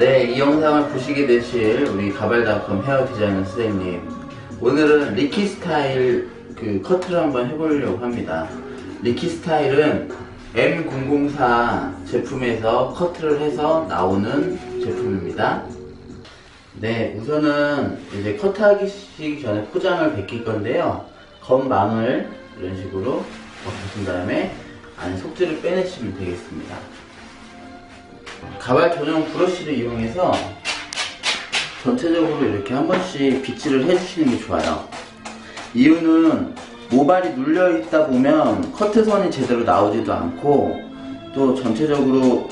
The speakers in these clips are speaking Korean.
네, 이 영상을 보시게 되실 우리 가발닷컴 헤어 디자이너 선생님, 오늘은 리키 스타일 커트를 한번 해보려고 합니다. 리키 스타일은 M004 제품에서 커트를 해서 나오는 제품입니다. 네, 우선은 이제 커트하기 전에 포장을 벗길 건데요. 겉망을 이런 식으로 벗으신 다음에 안에 속지를 빼내시면 되겠습니다. 가발 전용 브러쉬를 이용해서 전체적으로 이렇게 한 번씩 빗질을 해주시는 게 좋아요. 이유는 모발이 눌려 있다 보면 커트선이 제대로 나오지도 않고, 또 전체적으로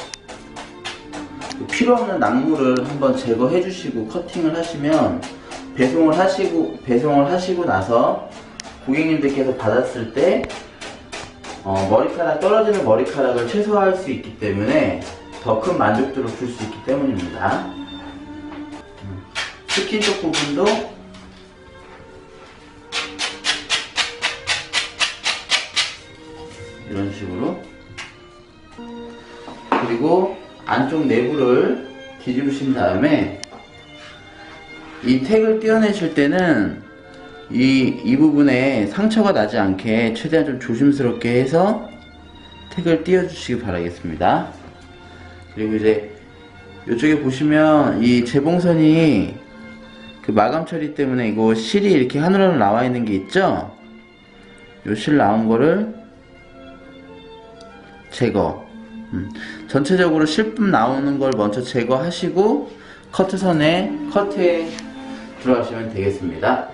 필요 없는 낙물을 한번 제거해 주시고 커팅을 하시면 배송을 하시고 나서 고객님들께서 받았을 때 떨어지는 머리카락을 최소화할 수 있기 때문에 더 큰 만족도를 줄 수 있기 때문입니다. 스킨 쪽 부분도 이런 식으로, 그리고 안쪽 내부를 뒤집으신 다음에 이 택을 떼어내실 때는 이 부분에 상처가 나지 않게 최대한 좀 조심스럽게 해서 택을 띄워주시기 바라겠습니다. 그리고 이제 이쪽에 보시면 이 재봉선이 그 마감 처리 때문에 이거 실이 이렇게 하늘로 나와 있는 게 있죠? 요 실 나온 거를 제거. 전체적으로 실품 나오는 걸 먼저 제거하시고 커트에 들어가시면 되겠습니다.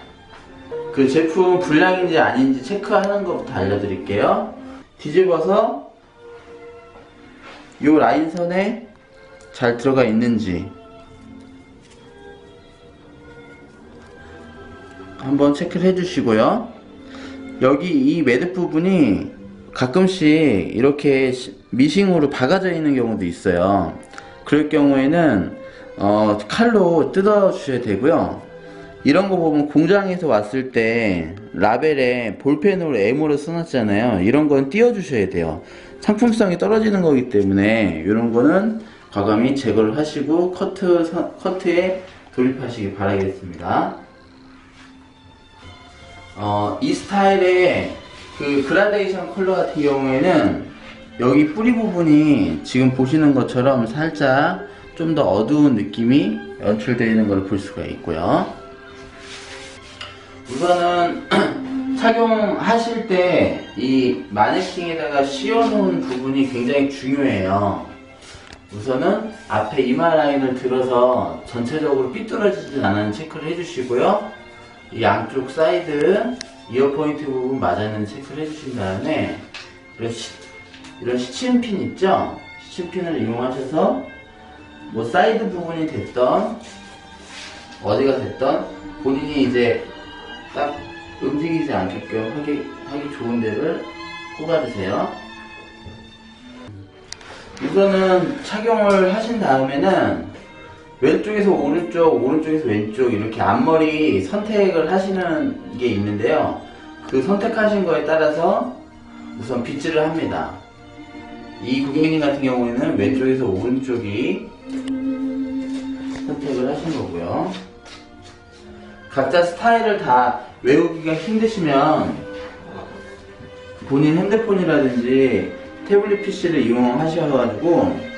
그 제품 불량인지 아닌지 체크하는 것부터 알려드릴게요. 뒤집어서 요 라인선에 잘 들어가 있는지 한번 체크를 해주시고요. 여기 이 매듭 부분이 가끔씩 이렇게 미싱으로 박아져 있는 경우도 있어요. 그럴 경우에는 칼로 뜯어 주셔야 되고요. 이런 거 보면 공장에서 왔을 때 라벨에 볼펜으로 M으로 써놨잖아요. 이런 건 띄워 주셔야 돼요. 상품성이 떨어지는 거기 때문에 이런 거는 과감히 제거를 하시고 커트에 돌입하시기 바라겠습니다. 이 스타일의 그 그라데이션 컬러 같은 경우에는 여기 뿌리 부분이 지금 보시는 것처럼 살짝 좀 더 어두운 느낌이 연출되어 있는 걸 볼 수가 있고요. 우선은 착용하실 때 이 마네킹에다가 씌워놓은 부분이 굉장히 중요해요. 우선은 앞에 이마 라인을 들어서 전체적으로 삐뚤어지지 않은 체크를 해주시고요. 이 양쪽 사이드 이어 포인트 부분 맞아있는 체크를 해주신 다음에 이런 시침핀 있죠? 시침핀을 이용하셔서 뭐 사이드 부분이 됐던 어디가 됐던 본인이 이제 딱 움직이지 않게끔 하기 좋은 데를 꼽아주세요. 우선은 착용을 하신 다음에는 왼쪽에서 오른쪽, 오른쪽에서 왼쪽 이렇게 앞머리 선택을 하시는 게 있는데요. 그 선택하신 거에 따라서 우선 빗질을 합니다. 이 고객님 같은 경우에는 왼쪽에서 오른쪽이 선택을 하신 거고요. 각자 스타일을 다 외우기가 힘드시면 본인 핸드폰이라든지 태블릿 PC를 이용하셔가지고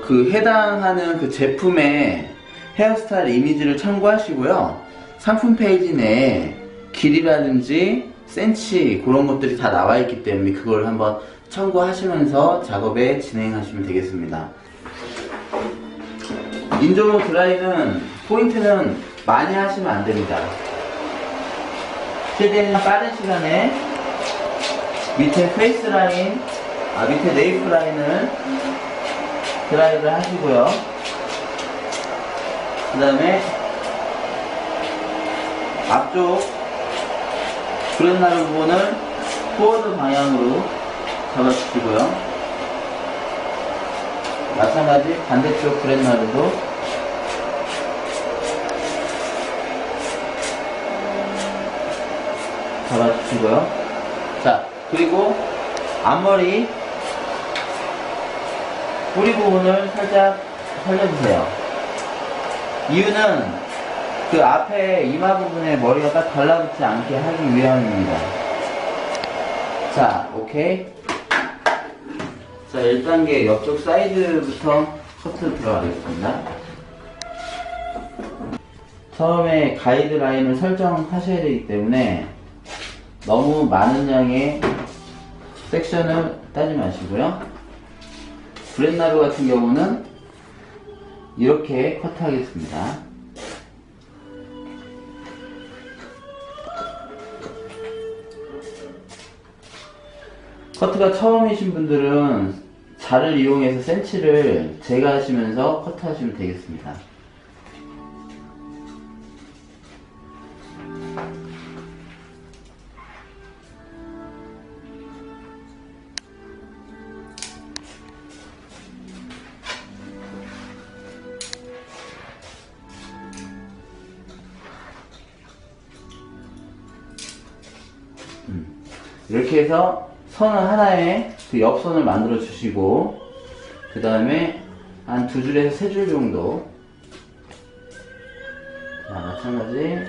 그 해당하는 그 제품의 헤어스타일 이미지를 참고하시고요. 상품 페이지 내에 길이라든지 센치 그런 것들이 다 나와 있기 때문에 그걸 한번 참고하시면서 작업에 진행하시면 되겠습니다. 인조 드라이는 포인트는 많이 하시면 안 됩니다. 최대한 빠른 시간에 밑에 페이스 라인, 밑에 네이프 라인을 드라이를 하시고요. 그 다음에 앞쪽 브렛나루 부분을 포워드 방향으로 잡아주시고요. 마찬가지 반대쪽 브렛나루도 잡아주시고요. 자, 그리고 앞머리 뿌리 부분을 살짝 살려주세요. 이유는 그 앞에 이마 부분에 머리가 딱 달라붙지 않게 하기 위함입니다. 자, 오케이. 자, 1단계 옆쪽 사이드부터 커트 들어가겠습니다. 처음에 가이드라인을 설정하셔야 되기 때문에 너무 많은 양의 섹션을 따지 마시고요. 브렛나루 같은 경우는 이렇게 커트하겠습니다. 커트가 처음이신 분들은 자를 이용해서 센치를 제거하시면서 커트하시면 되겠습니다. 이렇게 해서 선을 하나에 그 옆선을 만들어 주시고, 그 다음에 한 2줄에서 3줄 정도. 자, 마찬가지.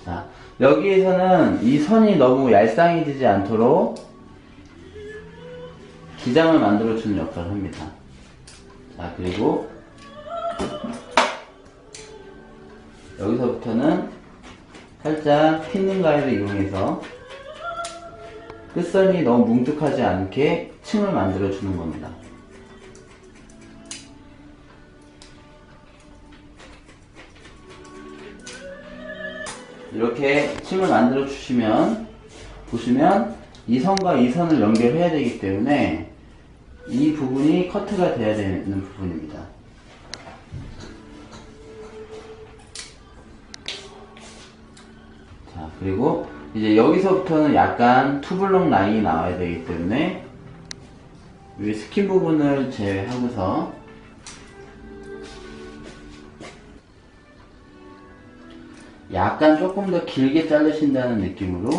자, 여기에서는 이 선이 너무 얄쌍해지지 않도록 기장을 만들어주는 역할을 합니다. 자, 그리고 여기서부터는 살짝 핀닝 가위를 이용해서 끝선이 너무 뭉툭하지 않게 층을 만들어주는 겁니다. 이렇게 층을 만들어 주시면, 보시면 이 선과 이 선을 연결해야 되기 때문에 이 부분이 커트가 돼야 되는 부분입니다. 자, 그리고 이제 여기서부터는 약간 투블럭 라인이 나와야 되기 때문에 이 스킨 부분을 제외하고서 약간 조금 더 길게 자르신다는 느낌으로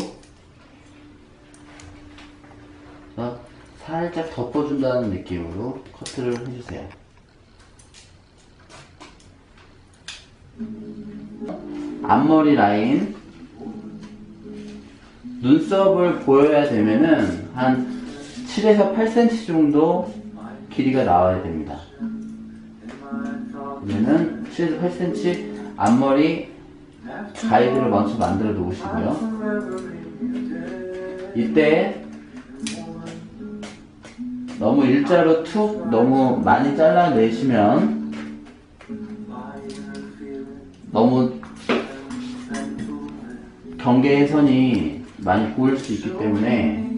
살짝 덮어준다는 느낌으로 커트를 해주세요. 앞머리 라인, 눈썹을 보여야 되면은 한 7에서 8cm 정도 길이가 나와야 됩니다. 그러면은 7에서 8cm 앞머리 가이드를 먼저 만들어 놓으시고요. 이때 너무 일자로 툭 너무 많이 잘라내시면 너무 경계선이 많이 보일 수 있기 때문에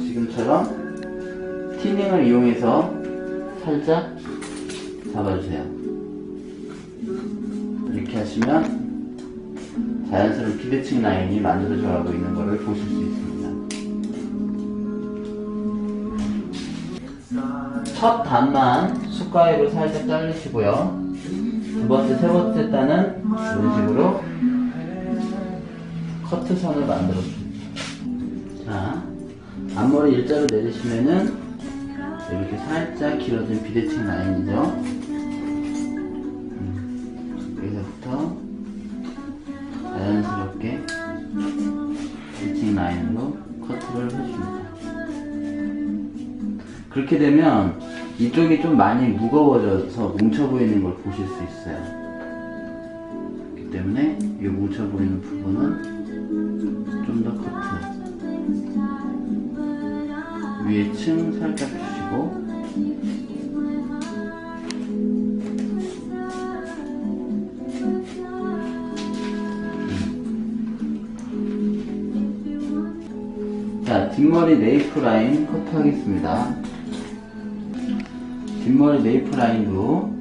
지금처럼 티닝을 이용해서 살짝 잡아주세요. 이렇게 하시면 자연스러운 비대칭 라인이 만들어져 가고 있는 것을 보실 수 있습니다. 첫 단만 숟가락으로 살짝 자르시고요. 두 번째, 세 번째 단은 이런 식으로 커트선을 만들어줍니다. 자, 앞머리 일자로 내리시면은 이렇게 살짝 길어진 비대칭 라인이죠. 여기서부터 자연스럽게 비대칭 라인으로 커트를 해줍니다. 그렇게 되면 이쪽이 좀 많이 무거워져서 뭉쳐 보이는 걸 보실 수 있어요. 그렇기 때문에 이 뭉쳐 보이는 부분은 좀 더 커트, 위에 층 살짝 주시고, 자, 뒷머리 네이프 라인 커트 하겠습니다. 뒷머리 네이프 라인도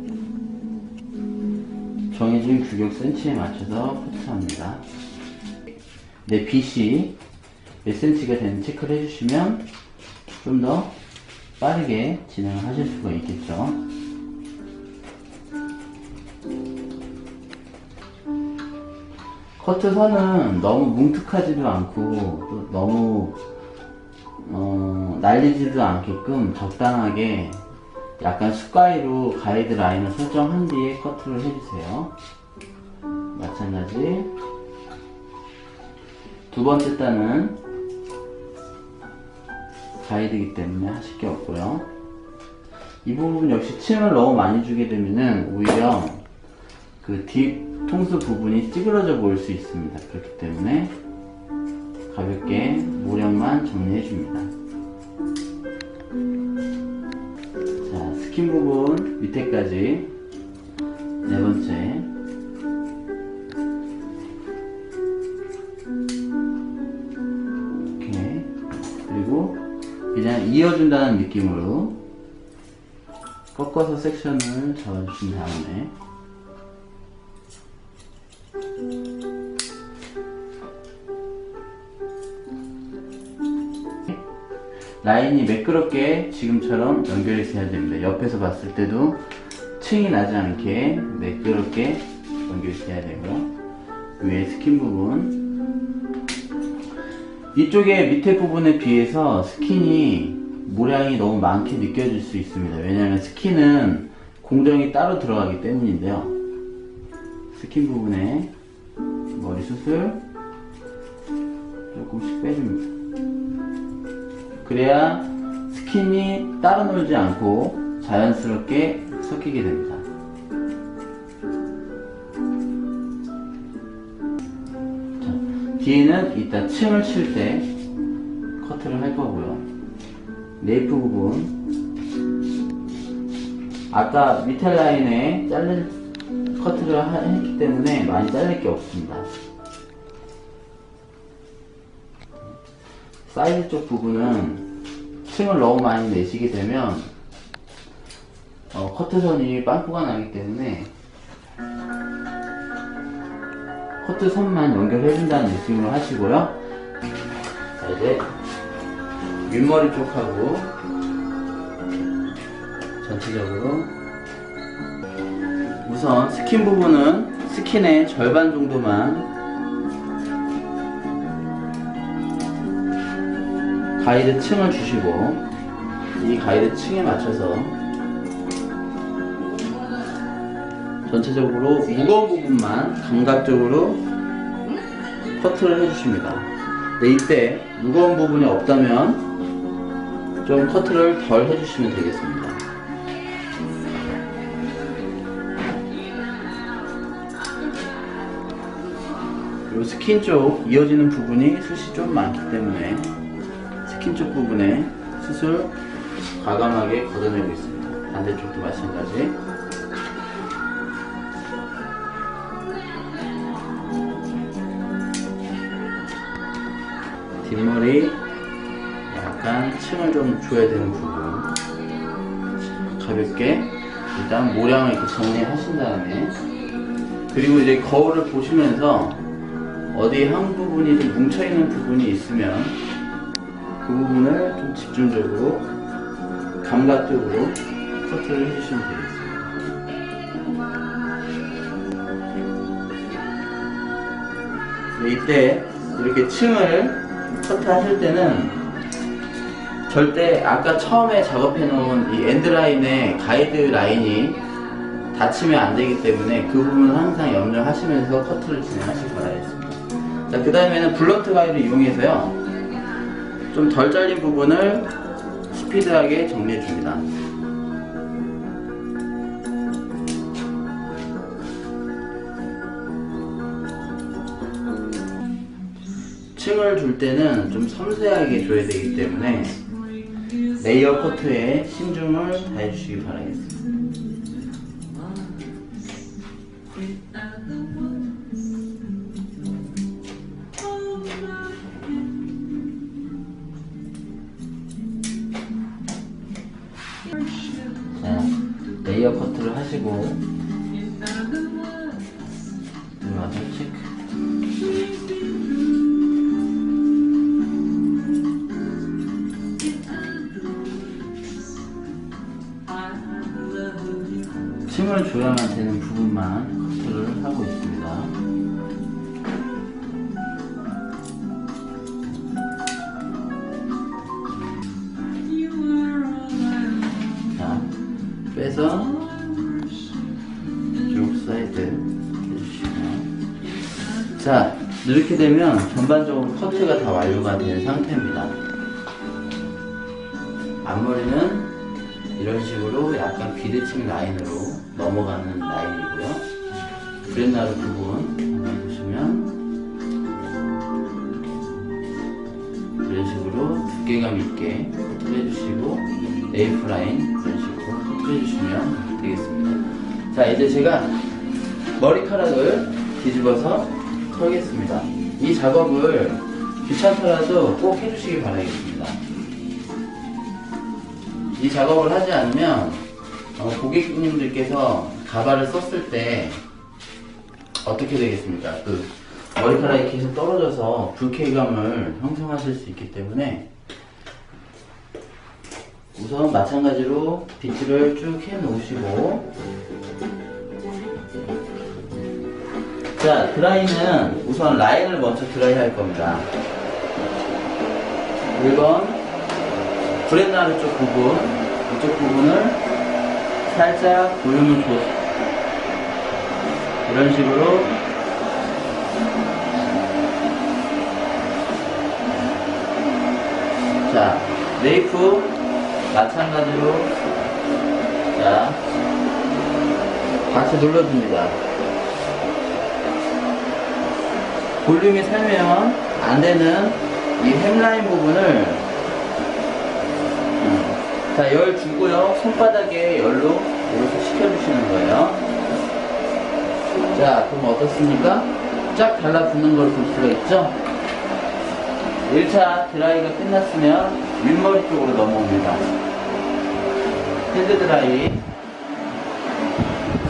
정해진 규격 센치에 맞춰서 커트합니다. 내 빗이 몇 cm가 되는지 체크를 해주시면 좀 더 빠르게 진행을 하실 수가 있겠죠. 커트 선은 너무 뭉툭하지도 않고 또 너무 날리지도 않게끔 적당하게 약간 숫가위로 가이드 라인을 설정한 뒤에 커트를 해주세요. 마찬가지 두 번째 단은 가이드이기 때문에 하실 게 없고요. 이 부분 역시 층을 너무 많이 주게 되면은 오히려 그 뒤통수 부분이 찌그러져 보일 수 있습니다. 그렇기 때문에 가볍게 모량만 정리해 줍니다. 자, 스킨 부분 밑에까지 네 번째 이렇게, 그리고 그냥 이어준다는 느낌으로 꺾어서 섹션을 잡아주신 다음에 라인이 매끄럽게 지금처럼 연결이 돼야 됩니다. 옆에서 봤을 때도 층이 나지 않게 매끄럽게 연결이 돼야 되고요. 위에 스킨 부분, 이쪽에 밑에 부분에 비해서 스킨이 모량이 너무 많게 느껴질 수 있습니다. 왜냐하면 스킨은 공정이 따로 들어가기 때문인데요. 스킨 부분에 머리 수술 조금씩 빼줍니다. 그래야 스킨이 따로 놀지 않고 자연스럽게 섞이게 됩니다. 자, 뒤에는 이따 층을 칠 때 커트를 할 거고요. 네이프 부분, 아까 밑에 라인에 커트를 했기 때문에 많이 자를 게 없습니다. 사이드 쪽 부분은 층을 너무 많이 내시게 되면 커트선이 빵꾸가 나기 때문에 커트선만 연결해준다는 느낌으로 하시고요. 자, 이제 윗머리 쪽하고 전체적으로 우선 스킨 부분은 스킨의 절반 정도만 가이드 층을 주시고, 이 가이드 층에 맞춰서 전체적으로 무거운 부분만 감각적으로 커트를 해주십니다. 근데 이때 무거운 부분이 없다면 좀 커트를 덜 해주시면 되겠습니다. 그리고 스킨 쪽 이어지는 부분이 숱이 좀 많기 때문에 스킨 쪽 부분에 숱을 과감하게 걷어내고 있습니다. 반대쪽도 마찬가지. 뒷머리 약간 층을 좀 줘야 되는 부분 가볍게 일단 모량을 이렇게 정리하신 다음에, 그리고 이제 거울을 보시면서 어디 한 부분이 좀 뭉쳐있는 부분이 있으면 그 부분을 좀 집중적으로 감각적으로 커트를 해주시면 되겠습니다. 이때 이렇게 층을 커트하실 때는 절대 아까 처음에 작업해 놓은 이 엔드라인의 가이드 라인이 닫히면 안 되기 때문에 그 부분은 항상 염려하시면서 커트를 진행하시기 바라겠습니다. 자, 그 다음에는 블런트 가위를 이용해서요, 좀 덜 잘린 부분을 스피드하게 정리해 줍니다. 층을 줄 때는 좀 섬세하게 줘야 되기 때문에 레이어 커트에 신중을 다해 주시기 바라겠습니다. 자, 레이어 커트를 하시고 들어와서 체크. 층을 줘야만 되는 부분만 커트를 하고 있습니다. 해서 이쪽 사이드 해주시고요. 자, 이렇게 되면 전반적으로 커트가 다 완료가 된 상태입니다. 앞머리는 이런 식으로 약간 비대칭 라인으로 넘어가는 라인이고요. 브렛나루 부분 한번 보시면 이런 식으로 두께감 있게 커트를 해주시고 A4 라인 이런 식으로 커트를 해주시면 되겠습니다. 자, 이제 제가 머리카락을 뒤집어서 털겠습니다. 이 작업을 귀찮더라도 꼭 해주시기 바라겠습니다. 이 작업을 하지 않으면 고객님들께서 가발을 썼을 때 어떻게 되겠습니까? 그 머리카락이 계속 떨어져서 불쾌감을 형성하실 수 있기 때문에 우선 마찬가지로 비트를 쭉 해 놓으시고, 자, 드라이는 우선 라인을 먼저 드라이 할 겁니다. 1번 브렛나루 쪽 부분, 이쪽 부분을 살짝 볼륨을 줘 이런 식으로 자, 네이프 마찬가지로 자, 같이 눌러줍니다. 볼륨이 살면 안되는 이 햄라인 부분을 자, 열 주고요. 손바닥에 열로 이렇게 식혀주시는 거예요. 자, 그럼 어떻습니까? 쫙 달라붙는 걸 볼 수가 있죠? 1차 드라이가 끝났으면 윗머리 쪽으로 넘어옵니다. 헤드 드라이.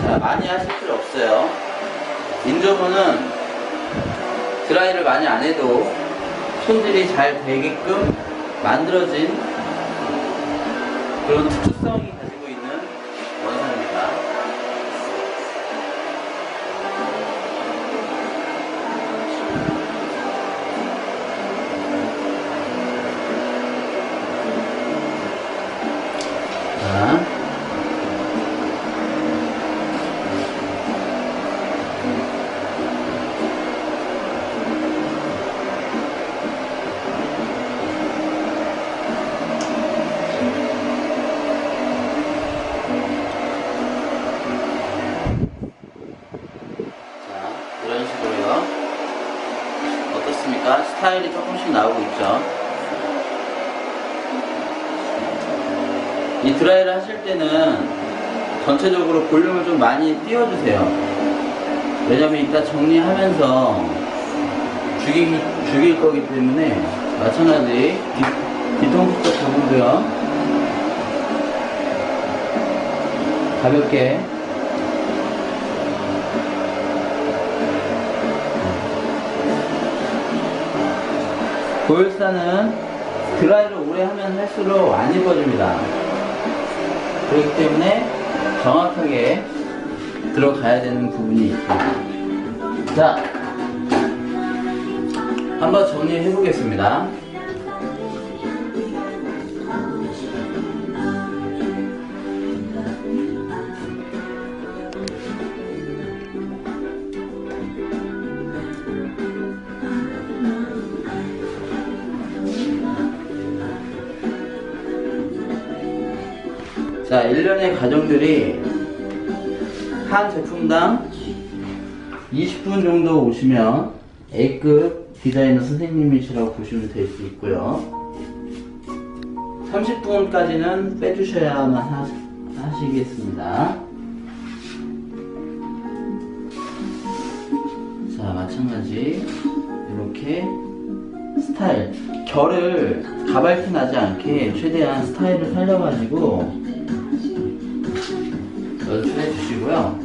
자, 많이 하실 필요 없어요. 인조모는 드라이를 많이 안 해도 손질이 잘 되게끔 만들어진 그런 특수성이 가지고 있는 원사입니다. 자, 이런 식으로요. 어떻습니까? 스타일이 조금씩 나오고 있죠. 이 드라이를 하실 때는 전체적으로 볼륨을 좀 많이 띄워주세요. 왜냐면 이따 정리하면서 죽일 거기 때문에 마찬가지 뒤통수 쪽 부분도요. 가볍게 고열사는 드라이를 오래 하면 할수록 안 입어집니다. 그렇기 때문에 정확하게 들어가야 되는 부분이 있습니다. 자, 한번 정리해 보겠습니다. 자, 1년의 과정들이 한 제품당 20분 정도 오시면 A급 디자이너 선생님이시라고 보시면 될 수 있고요. 30분까지는 빼주셔야만 하시겠습니다. 자, 마찬가지 이렇게 스타일 결을 가발티 나지 않게 최대한 스타일을 살려가지고 연출해 주시고요.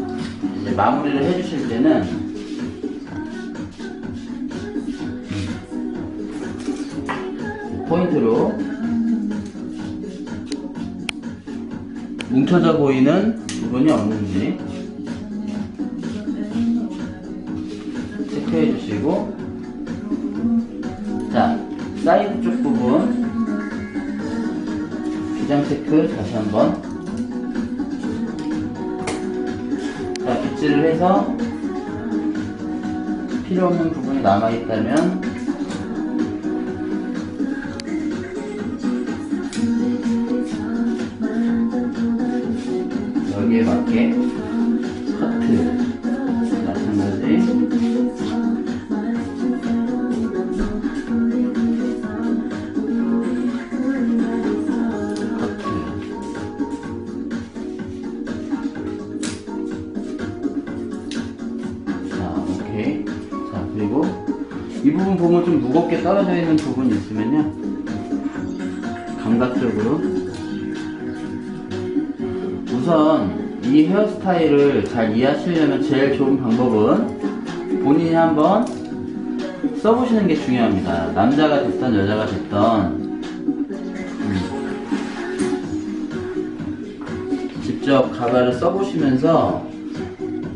이제 마무리를 해주실 때는 포인트로 뭉쳐져 보이는 부분이 없는지 체크해 주시고, 자, 사이드 쪽 부분 기장 체크 다시 한번 빗질을 해서 필요 없는 부분이 남아있다면 여기에 맞게 커트, 마찬가지 오케이. 자, 그리고 이 부분 보면 좀 무겁게 떨어져 있는 부분이 있으면요, 감각적으로 우선 이 헤어스타일을 잘 이해하시려면 제일 좋은 방법은 본인이 한번 써보시는 게 중요합니다. 남자가 됐던 여자가 됐던 직접 가발을 써보시면서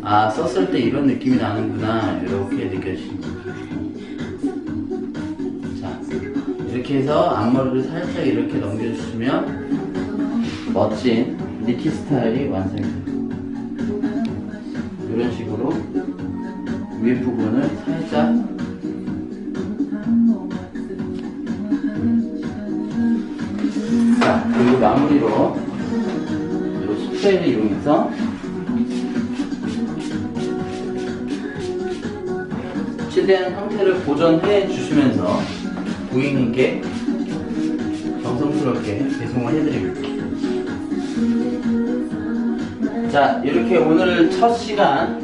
아, 썼을 때 이런 느낌이 나는구나, 이렇게 느껴지십니다. 자, 이렇게 해서 앞머리를 살짝 이렇게 넘겨주시면 멋진 니티 스타일이 완성이 됩니다. 이런 식으로 위에 부분을 살짝 자, 그리고 마무리로 이 스프레이를 이용해서 최대한 형태를 보존해 주시면서 고객님께 정성스럽게 배송을 해드립니다. 자, 이렇게 오늘 첫 시간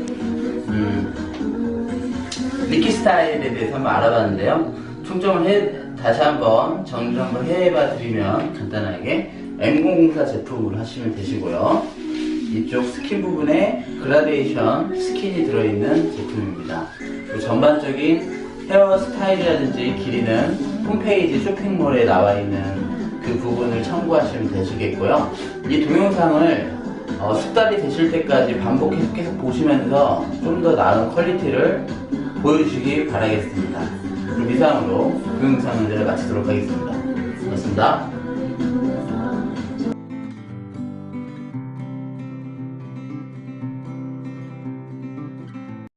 니키 스타일에 대해서 한번 알아봤는데요. 총점을 다시 한번 정리를 한번 해봐 드리면 간단하게 M004 제품으로 하시면 되시고요. 이쪽 스킨 부분에 그라데이션 스킨이 들어있는 제품입니다. 그리고 전반적인 헤어 스타일이라든지 길이는 홈페이지 쇼핑몰에 나와 있는 그 부분을 참고하시면 되시겠고요. 이 동영상을 숙달이 되실 때까지 반복해서 계속 보시면서 좀 더 나은 퀄리티를 보여주시기 바라겠습니다. 그럼 이상으로 동영상을 마치도록 하겠습니다. 고맙습니다.